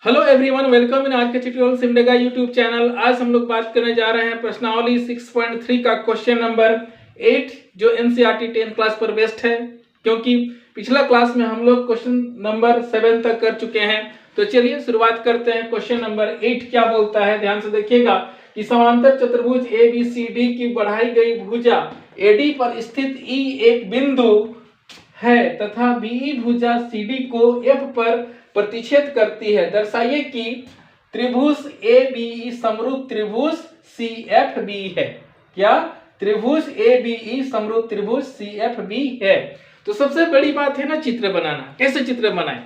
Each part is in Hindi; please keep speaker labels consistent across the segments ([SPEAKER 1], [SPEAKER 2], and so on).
[SPEAKER 1] हेलो एवरीवन, वेलकम इन आज के ट्यूटोरियल सिमडेगा यूट्यूब चैनल। आज हम लोग बात करने जा रहे हैं प्रश्नावली 6.3 का क्वेश्चन नंबर 8 जो एनसीईआरटी 10th क्लास पर बेस्ड है, क्योंकि पिछला क्लास में हम लोग क्वेश्चन नंबर 7 तक कर चुके हैं। तो चलिए शुरुआत करते हैं। क्वेश्चन नंबर 8 क्या बोलता है, ध्यान से देखिएगा कि समांतर चतुर्भुज ABCD की बढ़ाई गई भुजा AD पर स्थित E एक बिंदु है तथा BE भुजा CD को F पर प्रतिच्छेद करती है। दर्शाइए कि त्रिभुज ABE समरूप त्रिभुज CFB है। क्या त्रिभुज ABE समरूप त्रिभुज CFB है? तो सबसे बड़ी बात है ना चित्र बनाना। कैसे चित्र बनाएं?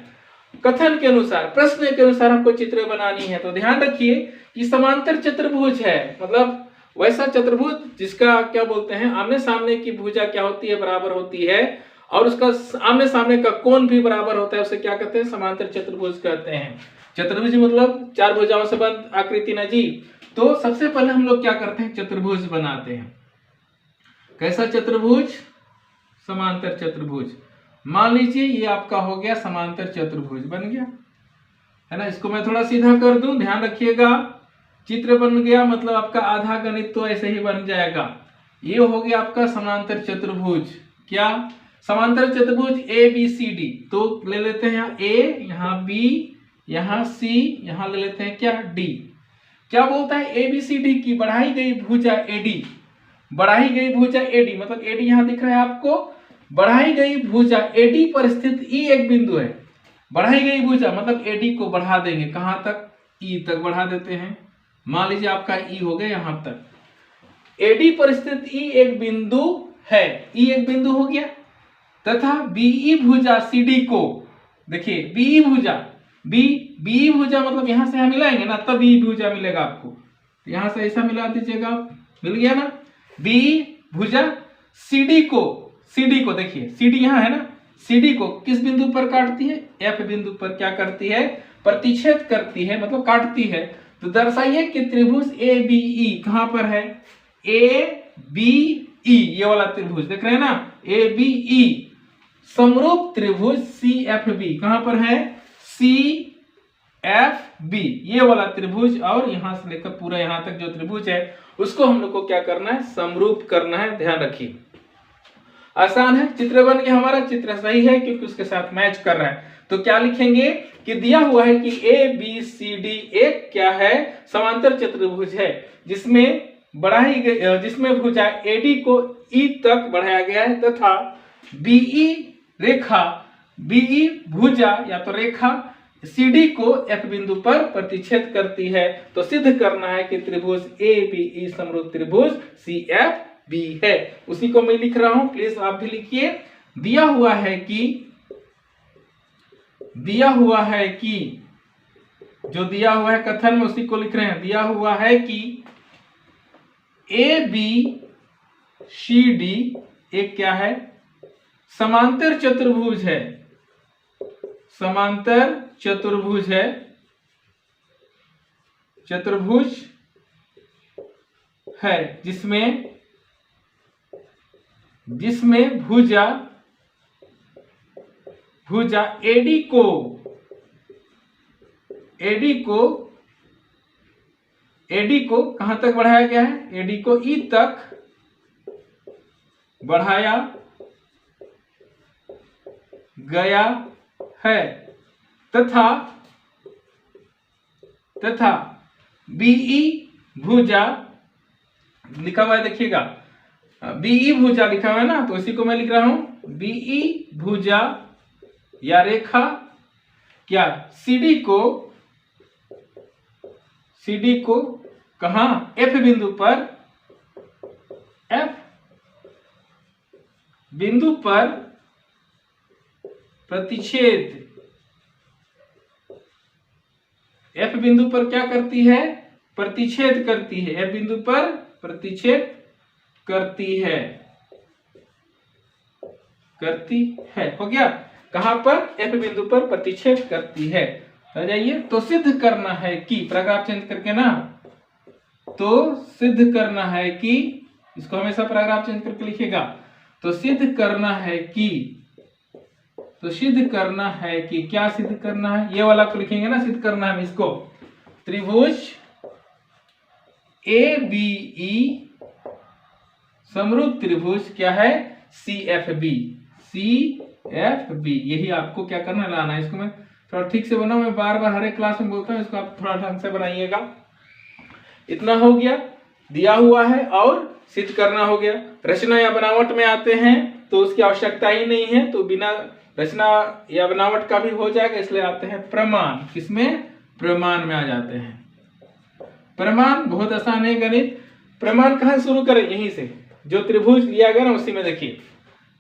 [SPEAKER 1] कथन के अनुसार, प्रश्न के अनुसार हमको चित्र बनानी है। तो ध्यान रखिए कि समांतर चतुर्भुज है, मतलब वैसा चतुर्भुज जिसका क्या बोलते हैं, आमने सामने की भुजा क्या होती है, बराबर होती है, और उसका आमने सामने का कोण भी बराबर होता है। उसे क्या कहते हैं? समांतर चतुर्भुज कहते हैं। चतुर्भुज मतलब चार भुजाओं से बंद आकृति ना जी। तो सबसे पहले हम लोग क्या करते हैं, चतुर्भुज बनाते हैं। कैसा चतुर्भुज? समांतर चतुर्भुज। मान लीजिए ये आपका हो गया समांतर चतुर्भुज, बन गया है ना। इसको मैं थोड़ा सीधा कर दूं, ध्यान रखिएगा। चित्र बन गया मतलब आपका आधा गणित तो ऐसे ही बन जाएगा। ये हो गया आपका समांतर चतुर्भुज। क्या? समांतर चतुर्भुज ABCD। तो ले लेते हैं यहाँ A, यहाँ B, यहाँ C, यहाँ ले लेते हैं क्या, D। क्या बोलता है? ABCD की बढ़ाई गई भुजा AD, बढ़ाई गई भुजा AD मतलब AD यहाँ दिख रहा है आपको। बढ़ाई गई भुजा AD पर स्थित E एक बिंदु है। बढ़ाई गई भुजा मतलब AD को बढ़ा देंगे, कहां तक? E तक बढ़ा देते हैं। मान लीजिए आपका E हो गया यहां तक। AD पर स्थित E एक बिंदु है, E एक बिंदु हो गया, तथा BE भुजा CD को, देखिए BE भुजा, BE भुजा मतलब यहां से यहां मिलाएंगे ना, तब BE भुजा मिलेगा आपको। यहां से ऐसा मिला दीजिएगा, मिल गया ना। BE भुजा CD को देखिए, CD यहां है ना, CD को किस बिंदु पर काटती है? F बिंदु पर क्या करती है? प्रतिच्छेद करती है, मतलब काटती है। तो दर्शाइए कि त्रिभुज ABE कहां पर है? ABE, ये वाला त्रिभुज देख रहे हैं ना, ABE समरूप त्रिभुज CFB कहां पर है? CFB, ये वाला त्रिभुज, और यहां से लेकर पूरा यहां तक जो त्रिभुज है उसको हम लोग को क्या करना है? समरूप करना है। ध्यान रखिए, आसान है। चित्र बन गया हमारा, चित्र सही है क्योंकि उसके साथ मैच कर रहा है। तो क्या लिखेंगे कि दिया हुआ है कि ABCD एक क्या है? समांतर चतुर्भुज है, जिसमें बढ़ाई गई, जिसमें भुजा AD को E तक बढ़ाया गया है तथा BE रेखा, BE भुजा या तो रेखा CD को F बिंदु पर प्रतिच्छेद करती है। तो सिद्ध करना है कि त्रिभुज ABE समरूप त्रिभुज CFB है। उसी को मैं लिख रहा हूं, प्लीज आप भी लिखिए। दिया हुआ है कि जो दिया हुआ है कथन में उसी को लिख रहे हैं। दिया हुआ है कि ABCD एक क्या है? समांतर चतुर्भुज है। समांतर चतुर्भुज है, चतुर्भुज है जिसमें भुजा AD को कहां तक बढ़ाया गया है? AD को E तक बढ़ाया गया है तथा BE भुजा लिखा हुआ है, देखिएगा BE भुजा लिखा हुआ है ना, तो इसी को मैं लिख रहा हूं। BE भुजा या रेखा क्या? CD को कहां? F बिंदु पर प्रतिच्छेद, F बिंदु पर क्या करती है? प्रतिच्छेद करती है। F बिंदु पर प्रतिच्छेद करती है हो गया। कहां पर? F बिंदु पर प्रतिच्छेद करती है। आ जाइए। तो सिद्ध करना है कि, पैराग्राफ चेंज करके ना, तो सिद्ध करना है कि, इसको हमेशा पैराग्राफ चेंज करके लिखिएगा। तो सिद्ध करना है कि तो सिद्ध करना है कि क्या सिद्ध करना है, ये वाला को लिखेंगे ना, सिद्ध करना है इसको। त्रिभुज ABE समरूप त्रिभुज क्या है, CFB। यही आपको क्या करना है, लाना है। इसको मैं थोड़ा ठीक से बनाऊं, मैं बार बार हर एक क्लास में बोलता हूं, इसको आप थोड़ा ढंग से बनाइएगा। इतना हो गया, दिया हुआ है और सिद्ध करना हो गया। रचना या बनावट में आते हैं तो उसकी आवश्यकता ही नहीं है, तो बिना रचना या बनावट का भी हो जाएगा, इसलिए आते हैं प्रमाण। किसमें, प्रमाण में आ जाते हैं। प्रमाण बहुत आसान है गणित। प्रमाण कहां शुरू करें, यहीं से, जो त्रिभुज लिया गया ना उसी में देखिए।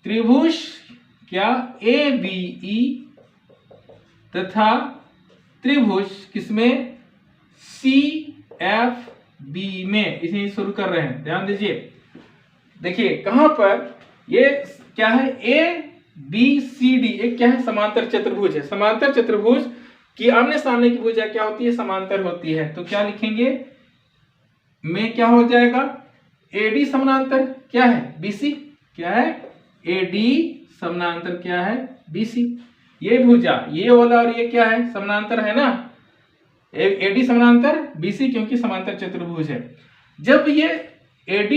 [SPEAKER 1] त्रिभुज क्या ABE तथा त्रिभुज किसमें, CFB में, इसे शुरू कर रहे हैं। ध्यान दीजिए, देखिए कहां पर ये क्या है, ABCD एक क्या है, समांतर चतुर्भुज है। समांतर चतुर्भुज की आमने सामने की भुजा क्या होती है, समांतर होती है। तो क्या लिखेंगे में, क्या हो जाएगा, AD समानांतर क्या है, BC। क्या है, AD समानांतर क्या है, BC। ये भुजा, ये वाला और ये क्या है, समानांतर है ना, AD समानांतर BC, क्योंकि समांतर चतुर्भुज है। जब ये AD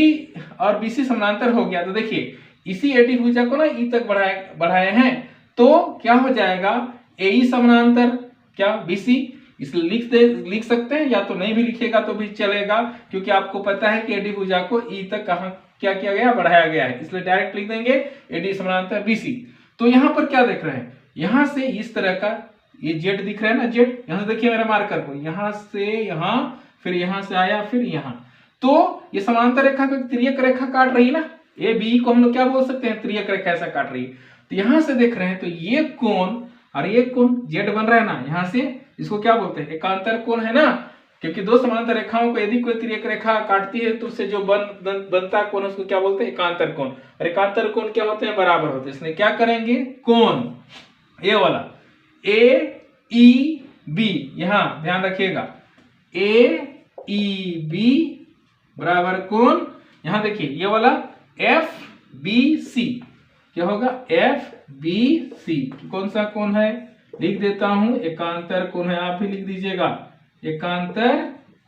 [SPEAKER 1] और BC समानांतर हो गया तो देखिए इसी AD भुजा को ना E तक बढ़ाए हैं, तो क्या हो जाएगा, AE समानांतर क्या, BC। इसलिए लिख सकते हैं, या तो नहीं भी लिखेगा तो भी चलेगा, क्योंकि आपको पता है कि AD भुजा को E तक कहां क्या किया गया, बढ़ाया गया है, इसलिए डायरेक्ट लिख देंगे AD समानांतर BC। तो यहां पर क्या देख रहे हैं, यहां से इस तरह का ये Z दिख रहा है ना, Z, यहां से देखिए मेरा मार्कर को, यहां से यहां, फिर यहां से आया, फिर यहां, तो ये समांतर रेखा को तिर्यक रेखा काट रही है ना, AB को हम लोग क्या बोल सकते हैं, तिर्यक रेखा ऐसा काट रही है। तो यहां से देख रहे हैं तो ये कोण और ये कोण Z बन रहा है ना, यहां से इसको क्या बोलते हैं, एकांतर कोण है ना, क्योंकि दो समांतर रेखाओं को यदि कोई तिर्यक रेखा काटती है तो उससे जो बनता कोण उसको क्या बोलते हैं, एकांतर कोण। और एकांतर कोण क्या होते हैं, बराबर होते हैं। इसलिए क्या करेंगे, कोण ये वाला AEB, यहां ध्यान रखिएगा, AEB बराबर कोण, यहां देखिए ये वाला FBC, क्या होगा, FBC कौन सा कोण है, लिख देता हूं, एकांतर कोण है, आप भी लिख दीजिएगा, एकांतर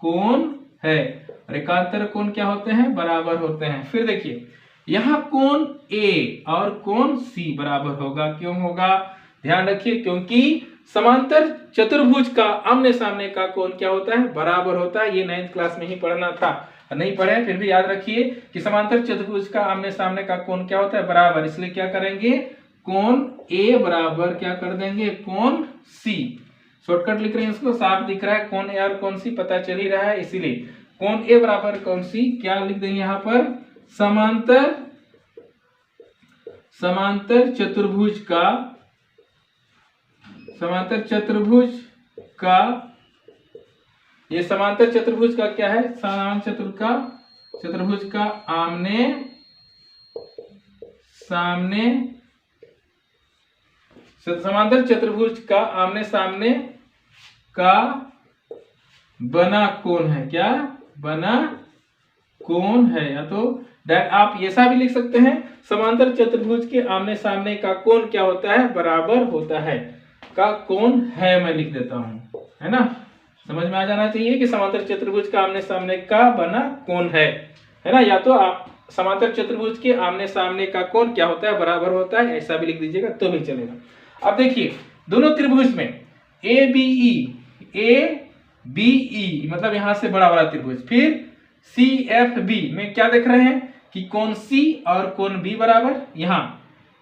[SPEAKER 1] कोण है। और एकांतर कोण क्या होते हैं, बराबर होते हैं। फिर देखिए यहां कोण A और कोण C बराबर होगा, क्यों होगा, ध्यान रखिए, क्योंकि समांतर चतुर्भुज का आमने सामने का कोण क्या होता है, बराबर होता है। ये 9th क्लास में ही पढ़ना था, नहीं पढ़े फिर भी याद रखिए कि समांतर चतुर्भुज का आमने सामने का कोण क्या होता है, बराबर। इसलिए क्या करेंगे, कोण A बराबर क्या कर देंगे, कोण C। शॉर्टकट लिख रहे हैं, इसको साफ दिख रहा है, कोण A और कोण C पता चल ही रहा है, इसीलिए कोण A बराबर कोण C क्या लिख देंगे यहां पर, समांतर चतुर्भुज का ये समांतर चतुर्भुज का क्या है, चतुर्भुज का आमने सामने, समांतर चतुर्भुज का आमने सामने का बना कोण है, क्या बना कोण है। या तो आप ऐसा भी लिख सकते हैं, समांतर चतुर्भुज के आमने सामने का कोण क्या होता है, बराबर होता है, का कोण है, मैं लिख देता हूं, है ना, समझ में आ जाना चाहिए कि समांतर चतुर्भुज का आमने सामने का बना कोण है ना। या तो आप समांतर चतुर्भुज के आमने सामने का कोण क्या होता है, बराबर होता है, ऐसा भी लिख दीजिएगा तो भी चलेगा। अब देखिए दोनों त्रिभुज में ABE मतलब यहां से बड़ा वाला त्रिभुज, फिर CFB में क्या देख रहे हैं कि कोण C और कोण B बराबर, यहां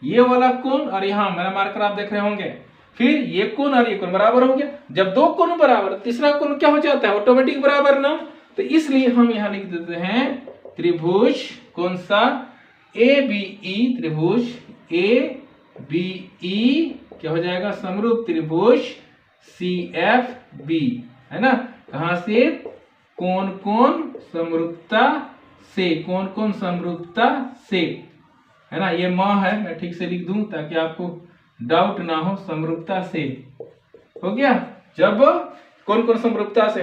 [SPEAKER 1] ये वाला कोण और यहां मेरा मार्कर आप देख रहे होंगे, फिर ये कोण और ये कोण बराबर हो गया। जब दो कोण बराबर, तीसरा कोण क्या हो जाता है, ऑटोमेटिक बराबर ना, तो इसलिए हम यहां लिख देते हैं त्रिभुज कौन सा, ABE, त्रिभुज ABE क्या हो जाएगा, समरूप त्रिभुज CFB, है ना। कहां से, कोण कोण समरूपता से, कोण कोण समरूपता से, है ना। ये म है, मैं ठीक से लिख दूं ताकि आपको डाउट ना हो, समरूपता से हो गया। जब कोण कोण समरूपता से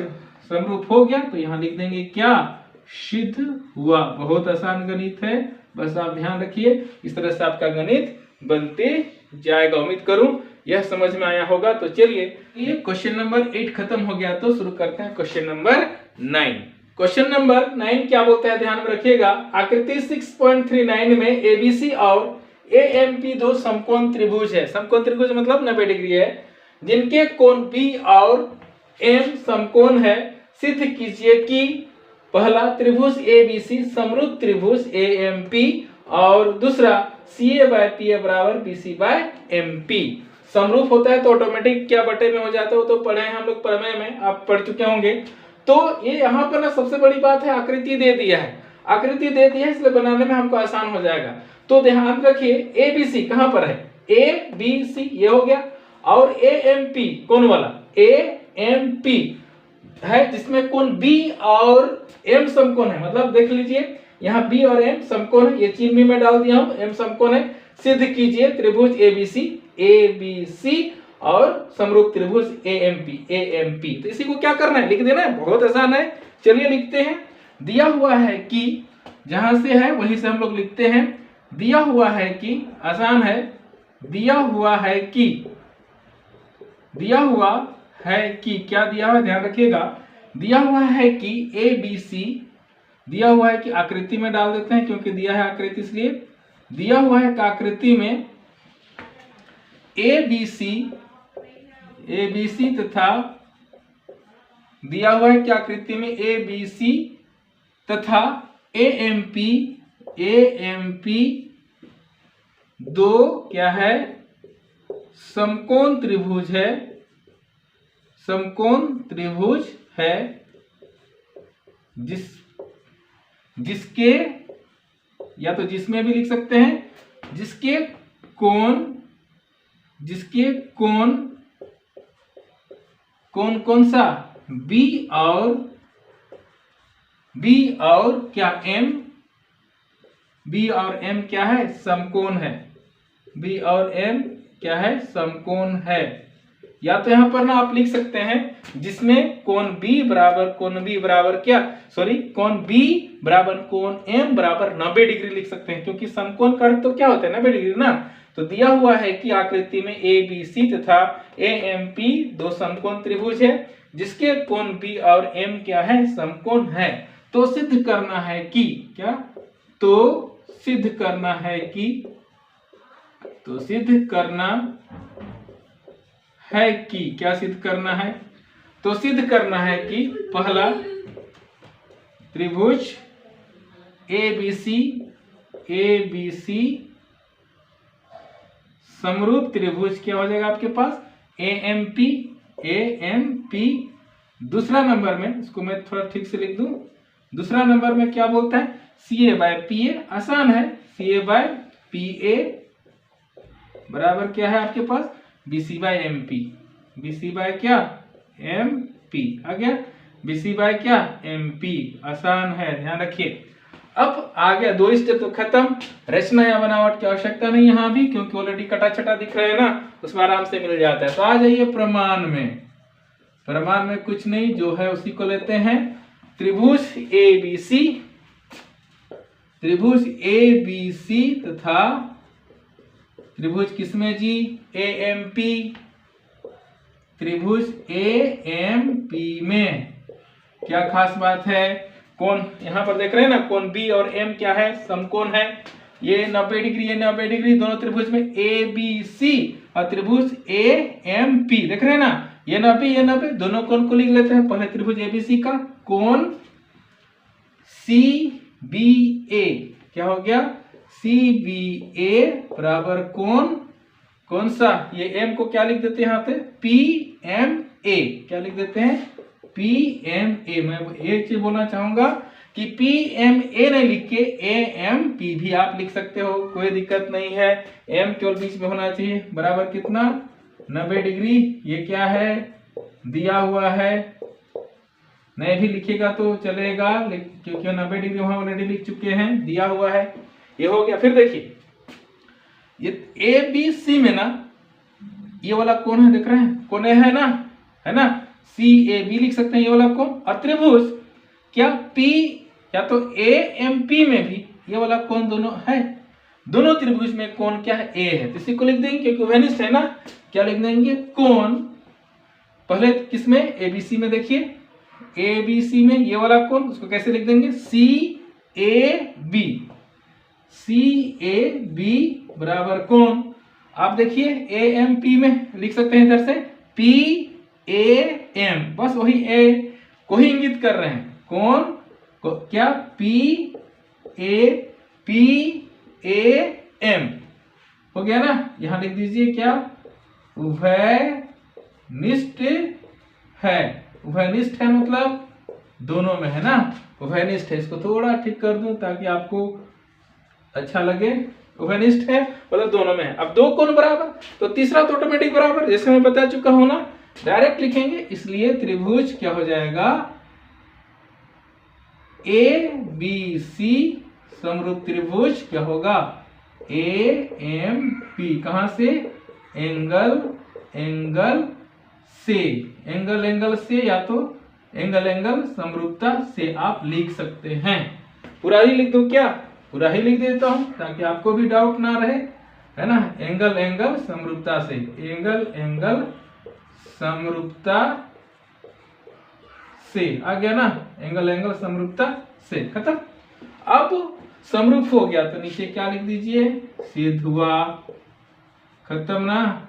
[SPEAKER 1] समरूप हो गया तो यहां लिख देंगे क्या, सिद्ध हुआ। बहुत आसान गणित है, बस आप ध्यान रखिए, इस तरह से आपका गणित बनते जाएगा। उम्मीद करूं यह समझ में आया होगा। तो चलिए ये क्वेश्चन नंबर 8 खत्म हो गया, तो शुरू करते हैं क्वेश्चन नंबर 9। क्वेश्चन नंबर 9 क्या बोलता है, ध्यान में रखिएगा। आकृति 6.39 में एबीसी और एएमपी दो समकोण त्रिभुज है। समकोण त्रिभुज मतलब 90 डिग्री है, जिनके कोण बी और एम समकोण है। सिद्ध कीजिए कि पहला त्रिभुज एबीसी समरूप त्रिभुज एएमपी और दूसरा CA बाय PA बराबर BC बाय MP। समरूप होता है तो ऑटोमेटिक क्या बटे में हो जाता है, वो तो पढ़े हैं हम लोग प्रमेय में, आप पढ़ चुके होंगे। तो ये यहाँ पर ना सबसे बड़ी बात है, आकृति दे दिया है, आकृति दे दी है, इसलिए बनाने में हमको आसान हो जाएगा। तो ध्यान रखिए ABC कहाँ पर है, ABC ये हो गया, और AMP कौन वाला AMP है, जिसमें कोण B और M समकोण है। मतलब देख लीजिए यहाँ B और M समकोण है, ये चिन्ह भी मैं डाल दिया हूँ, M समकोण है। सिद्ध कीजिए त्रिभुज ABC और समरूप त्रिभुज AMP। तो इसी को क्या करना है, लिख देना है, बहुत आसान है। चलिए लिखते हैं। दिया हुआ है कि, जहां से है वहीं से हम लोग लिखते हैं। दिया हुआ है कि, आसान है, दिया हुआ है कि क्या दिया हुआ है, ध्यान रखिएगा। दिया हुआ है कि ABC, दिया हुआ है कि आकृति में डाल देते हैं क्योंकि दिया है आकृति, इसलिए दिया हुआ है कि आकृति में ABC तथा दिया हुआ है कि आकृति में ABC तथा AMP दो क्या है, समकोण त्रिभुज है, समकोण त्रिभुज है, जिसके या तो जिसमें भी लिख सकते हैं, जिसके कोण कौन सा B और क्या M, B और M क्या है, समकोण है, B और M क्या है, समकोण है। या तो यहां पर ना आप लिख सकते हैं जिसमें कोण B बराबर क्या, सॉरी, कोण B बराबर कोण M बराबर 90 डिग्री लिख सकते हैं, क्योंकि समकोण का अर्थ तो क्या होता है, 90 डिग्री ना। तो दिया हुआ है कि आकृति में ABC तथा AMP दो समकोण त्रिभुज है, जिसके कोण B और M क्या है, समकोण है। तो सिद्ध करना है कि क्या, तो सिद्ध करना है कि क्या सिद्ध करना है, तो सिद्ध करना है कि पहला त्रिभुज ABC समरूप त्रिभुज क्या हो जाएगा आपके पास, AMP। दूसरा नंबर में, इसको मैं थोड़ा ठीक से लिख दूं, दूसरा नंबर में क्या बोलता है, CA बाय PA, आसान है, CA बाय PA बराबर क्या है आपके पास, BC by MP। BC by क्या, MP आ गया, BC बाय क्या, MP, आसान है, ध्यान रखिए। अब आ गया, दो स्टेप तो खत्म, रचना या बनावट की आवश्यकता नहीं यहाँ भी, क्योंकि ऑलरेडी कटा छटा दिख रहा है ना, उसमें आराम से मिल जाता है। तो आ जाइए प्रमाण में। प्रमाण में कुछ नहीं, जो है उसी को लेते हैं। त्रिभुज ABC तथा त्रिभुज किसमें जी, AMP, त्रिभुज AMP में क्या खास बात है, कोण यहां पर देख रहे हैं ना, कोण B और M क्या है, समकोण है। ये 90 डिग्री, ये 90 डिग्री, दोनों त्रिभुज में ABC और त्रिभुज AMP देख रहे हैं ना, ये 90 ये 90, दोनों कोण को लिख लेते हैं। पहले त्रिभुज ABC का कोण CBA क्या हो गया, CBA बराबर कोण कौन सा, ये M को क्या लिख देते हैं यहाँ पे, PMA, क्या लिख देते हैं, PMA। मैं एक चीज बोलना चाहूंगा कि PMA नहीं लिख के AMP भी आप लिख सकते हो, कोई दिक्कत नहीं है। M केवल बीच में होना चाहिए, बराबर कितना, 90 डिग्री। ये क्या है, दिया हुआ है, नहीं भी लिखेगा तो चलेगा, क्योंकि 90 डिग्री वहां ऑलरेडी लिख चुके हैं, दिया हुआ है, ये हो गया। फिर देखिए ये ABC में ना ये वाला कोण है, देख रहे हैं, कोण है ना, CAB लिख सकते हैं ये वाला कोण। और त्रिभुज क्या P या तो AMP में भी ये वाला कोण दोनों है, दोनों त्रिभुज में कोण क्या है, ए है, तो इसी को लिख देंगे क्योंकि उभयनिष्ठ है ना। क्या लिख देंगे, कोण पहले किसमें, एबीसी में। देखिए एबीसी में ये वाला कोण, उसको कैसे लिख देंगे, सी A B, C A B बराबर कोण। आप देखिए ए एम पी में लिख सकते हैं इधर से, पी ए एम, बस वही ए को ही इंगित कर रहे हैं। कोण को क्या, पी ए एम हो गया ना। यहां लिख दीजिए क्या, उभयनिष्ठ है। उभयनिष्ठ है मतलब दोनों में है ना, उभयनिष्ठ है। इसको थोड़ा ठीक कर दूं ताकि आपको अच्छा लगे। उभयनिष्ठ है मतलब दोनों में है। अब दो कोण बराबर, तो तीसरा तो ऑटोमेटिक बराबर, जैसे मैं बता चुका हूं ना, डायरेक्ट लिखेंगे। इसलिए त्रिभुज क्या हो जाएगा, ए बी सी समरूप त्रिभुज क्या होगा, ए एम पी। कहां से, एंगल से, एंगल से, या तो एंगल समरूपता से आप लिख सकते हैं। पूरा ही लिख दूं क्या, पूरा ही लिख देता हूं ताकि आपको भी डाउट ना रहे, है ना। एंगल समरूपता से, एंगल समरूपता से आ गया ना, एंगल समरूपता से, खत्म। अब समरूप हो गया तो नीचे क्या लिख दीजिए, सिद्ध हुआ, खत्म ना।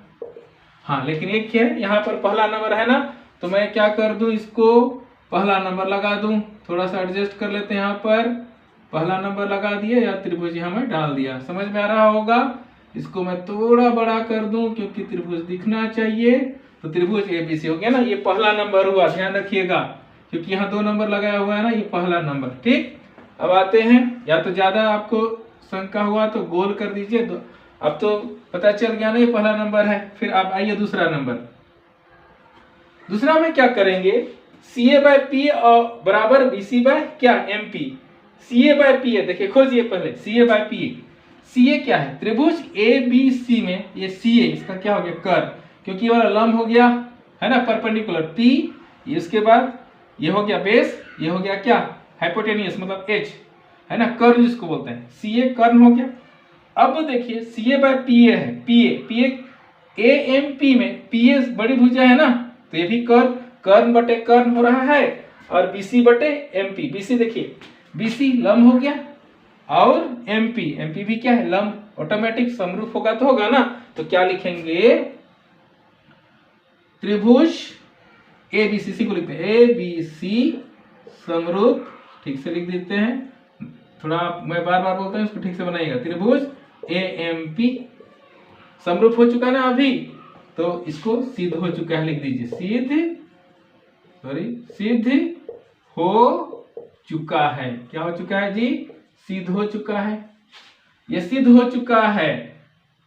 [SPEAKER 1] हाँ लेकिन एक क्या है, यहाँ पर पहला नंबर है ना, तो मैं क्या कर दूं, इसको पहला नंबर लगा दूं। थोड़ा सा एडजस्ट कर लेते हैं, यहाँ पर पहला नंबर लगा दिया या त्रिभुज यहाँ में डाल दिया, समझ में आ रहा होगा। इसको मैं थोड़ा बड़ा कर दूं क्योंकि त्रिभुज दिखना चाहिए, तो त्रिभुज एबीसी हो गया ना। ये पहला नंबर हुआ, ध्यान रखिएगा, क्योंकि यहाँ दो नंबर लगाया हुआ है ना, ये पहला नंबर, ठीक। अब आते हैं, या तो ज्यादा आपको शंका हुआ तो गोल कर दीजिए, अब तो पता चल गया ना ये पहला नंबर है। फिर आप आइए दूसरा नंबर। दूसरा में क्या करेंगे, सी ए बाय पी बराबर बी सी बाय क्या, M P. C A by P है, देखिए खोजिए पहले, सी ए बाय पी। सी ए क्या है, त्रिभुज ए बी सी में ये सी ए, इसका क्या हो गया, कर्व, क्योंकि ये वाला लंब हो गया है ना, परपेंडिकुलर। पी इसके बाद ये हो गया बेस, ये हो गया क्या, हाइपोटेनियस मतलब एच, है ना, कर्व जिसको बोलते हैं। सी ए कर्व हो गया। अब देखिए सी ए बाय पी ए है, पी ए एम पी में पी ए बड़ी भुजा है ना, तो ये भी कर्व बटे कर्व हो रहा है, और बीसी बटे एमपी। बीसी देखिए, बीसी लंब हो गया, और एमपी भी क्या है, लंब। ऑटोमेटिक समरूप होगा तो होगा ना, तो क्या लिखेंगे, त्रिभुज एबीसी को लिखते हैं, एबीसी समरूप, ठीक से लिख देते हैं। थोड़ा मैं बार बार बोलता हूं, इसको ठीक से बनाइएगा। त्रिभुज एएमपी समरूप हो चुका ना अभी, तो इसको सिद्ध हो चुका है लिख दीजिए, सिद्ध हो चुका है। क्या हो चुका है जी, सिद्ध हो चुका है। ये सिद्ध हो चुका है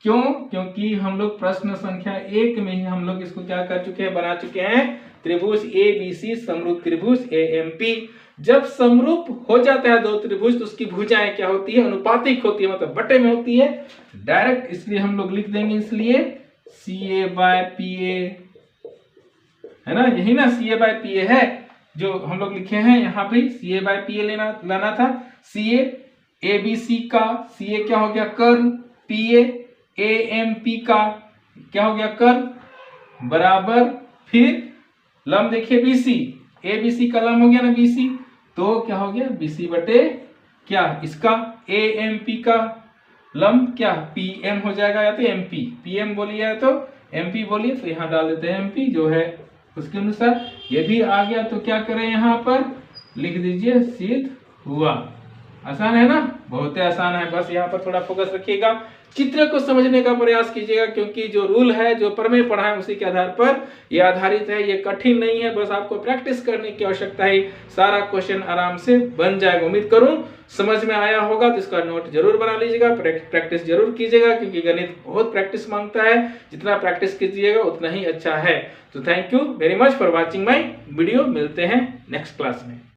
[SPEAKER 1] क्यों, क्योंकि हम लोग प्रश्न संख्या 1 में ही हम लोग इसको क्या कर चुके हैं, बना चुके हैं। त्रिभुज एबीसी समरूप त्रिभुज एएमपी। जब समरूप हो जाता है दो त्रिभुज, तो उसकी भुजाएं क्या होती है, अनुपातिक होती है, मतलब बटे में होती है डायरेक्ट, इसलिए हम लोग लिख देंगे, इसलिए सी ए बाय पी ए, है ना, यही ना सी ए बाय पी ए है जो हम लोग लिखे हैं। यहाँ भी सी ए बाय पी ए लाना था। सी ए बी सी का, सी ए क्या हो गया curve, P A M P का क्या हो गया कर्व, बराबर फिर लंब देखिए बीसी, ए बी सी का लंब हो गया ना बीसी, तो क्या हो गया बीसी बटे क्या, इसका ए एम पी का लंब क्या पी एम हो जाएगा, या तो एम पी, पी एम बोलिए या तो एम पी बोलिए, तो यहाँ डाल देते हैं एम पी जो है उसके अनुसार। ये भी आ गया, तो क्या करें, यहाँ पर लिख दीजिए सिद्ध हुआ। आसान है ना, बहुत ही आसान है, बस यहाँ पर थोड़ा फोकस रखिएगा, चित्र को समझने का प्रयास कीजिएगा, क्योंकि जो रूल है, जो प्रमेय पढ़ा है, उसी के आधार पर ये आधारित है। ये कठिन नहीं है, बस आपको प्रैक्टिस करने की आवश्यकता है, सारा क्वेश्चन आराम से बन जाएगा। उम्मीद करूं समझ में आया होगा, तो इसका नोट जरूर बना लीजिएगा, प्रैक्टिस जरूर कीजिएगा, क्योंकि गणित बहुत प्रैक्टिस मांगता है, जितना प्रैक्टिस कीजिएगा उतना ही अच्छा है। तो thank you very much for watching my video, मिलते हैं नेक्स्ट क्लास में।